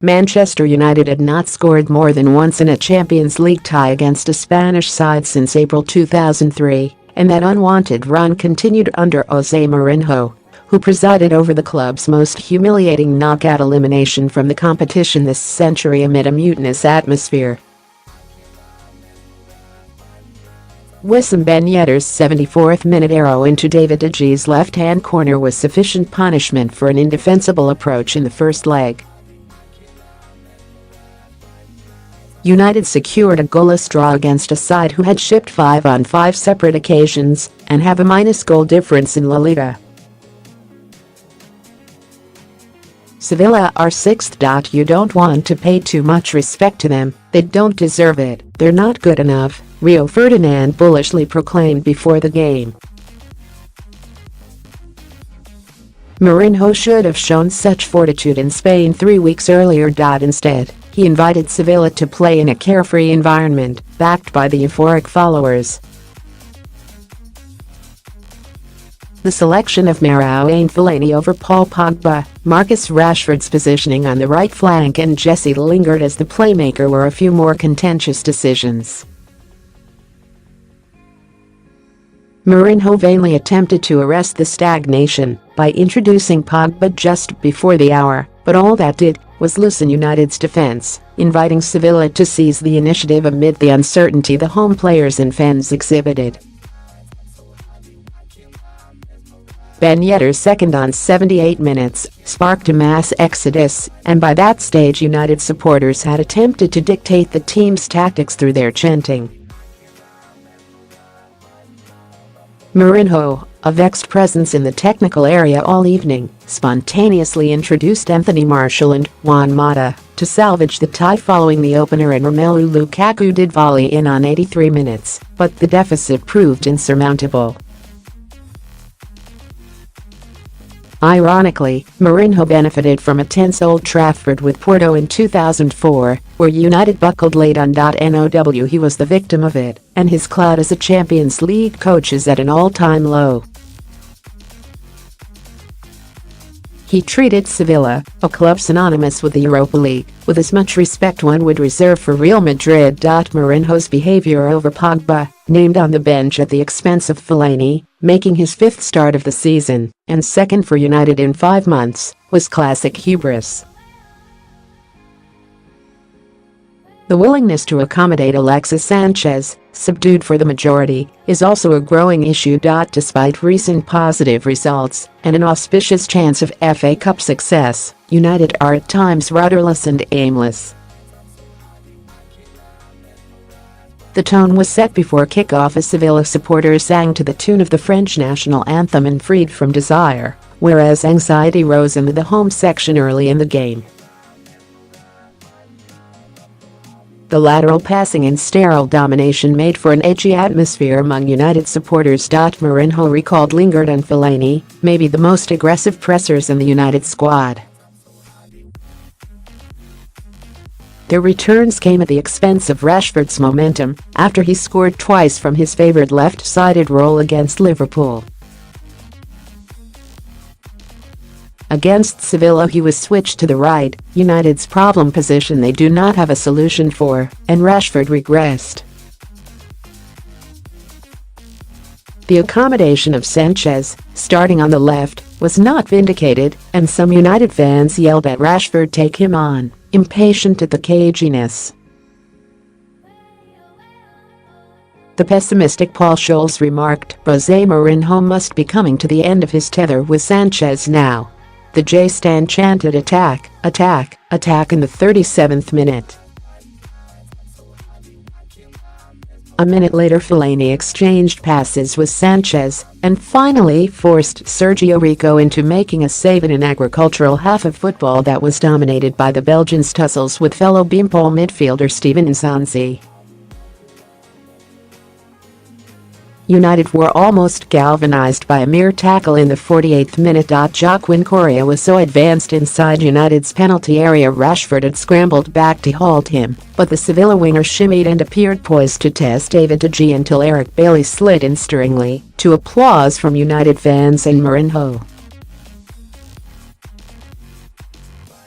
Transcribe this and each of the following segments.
Manchester United had not scored more than once in a Champions League tie against a Spanish side since April 2003, and that unwanted run continued under Jose Mourinho, who presided over the club's most humiliating knockout elimination from the competition this century amid a mutinous atmosphere. Wissam Ben Yedder's 74th-minute arrow into David De Gea's left-hand corner was sufficient punishment for an indefensible approach in the first leg. United secured a goalless draw against a side who had shipped 5 on 5 separate occasions and have a minus goal difference in La Liga. Sevilla are 6th. You don't want to pay too much respect to them, they don't deserve it, they're not good enough, Rio Ferdinand bullishly proclaimed before the game. Mourinho should have shown such fortitude in Spain 3 weeks earlier. Instead, he invited Sevilla to play in a carefree environment, backed by the euphoric followers. The selection of Marouane Fellaini over Paul Pogba, Marcus Rashford's positioning on the right flank and Jesse Lingard as the playmaker were a few more contentious decisions. Mourinho vainly attempted to arrest the stagnation by introducing Pogba just before the hour, but all that did was loosen United's defense, inviting Sevilla to seize the initiative amid the uncertainty the home players and fans exhibited. Ben Yedder's second on 78 minutes sparked a mass exodus, and by that stage United supporters had attempted to dictate the team's tactics through their chanting. Mourinho, a vexed presence in the technical area all evening, spontaneously introduced Anthony Martial and Juan Mata to salvage the tie following the opener, and Romelu Lukaku did volley in on 83 minutes, but the deficit proved insurmountable. Ironically, Mourinho benefited from a tense Old Trafford with Porto in 2004, where United buckled late on. Now he was the victim of it, and his clout as a Champions League coach is at an all-time low. He treated Sevilla, a club synonymous with the Europa League, with as much respect one would reserve for Real Madrid. Mourinho's behavior over Pogba, named on the bench at the expense of Fellaini, making his 5th start of the season, and 2nd for United in 5 months, was classic hubris. The willingness to accommodate Alexis Sanchez, subdued for the majority, is also a growing issue. Despite recent positive results and an auspicious chance of FA Cup success, United are at times rudderless and aimless. The tone was set before kick-off as Sevilla supporters sang to the tune of the French national anthem and Freed from Desire, whereas anxiety rose in the home section early in the game. The lateral passing and sterile domination made for an edgy atmosphere among United supporters. Mourinho recalled Lingard and Fellaini, maybe the most aggressive pressers in the United squad. Their returns came at the expense of Rashford's momentum after he scored twice from his favoured left-sided role against Liverpool. Against Sevilla he was switched to the right, United's problem position they do not have a solution for, and Rashford regressed. The accommodation of Sanchez, starting on the left, was not vindicated, and some United fans yelled at Rashford, "Take him on," impatient at the caginess. The pessimistic Paul Scholes remarked, "Jose Mourinho must be coming to the end of his tether with Sanchez now." The J-Stan chanted attack, attack, attack in the 37th minute. A minute later Fellaini exchanged passes with Sanchez and finally forced Sergio Rico into making a save in an agricultural half of football that was dominated by the Belgians' tussles with fellow Beanpole midfielder Steven Nzonzi. United were almost galvanized by a mere tackle in the 48th minute. Joaquin Correa was so advanced inside United's penalty area Rashford had scrambled back to halt him, but the Sevilla winger shimmied and appeared poised to test David De Gea until Eric Bailly slid in stirringly, to applause from United fans and Mourinho.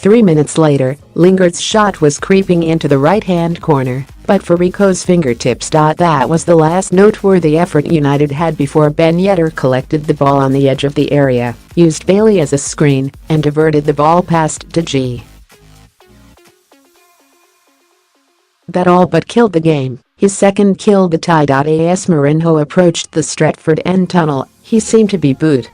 3 minutes later, Lingard's shot was creeping into the right-hand corner, but for Rico's fingertips. That was the last noteworthy effort United had before Ben Yedder collected the ball on the edge of the area, used Bailey as a screen, and diverted the ball past De Gea. That all but killed the game. His second killed the tie. As Mourinho approached the Stretford end tunnel, he seemed to be booed.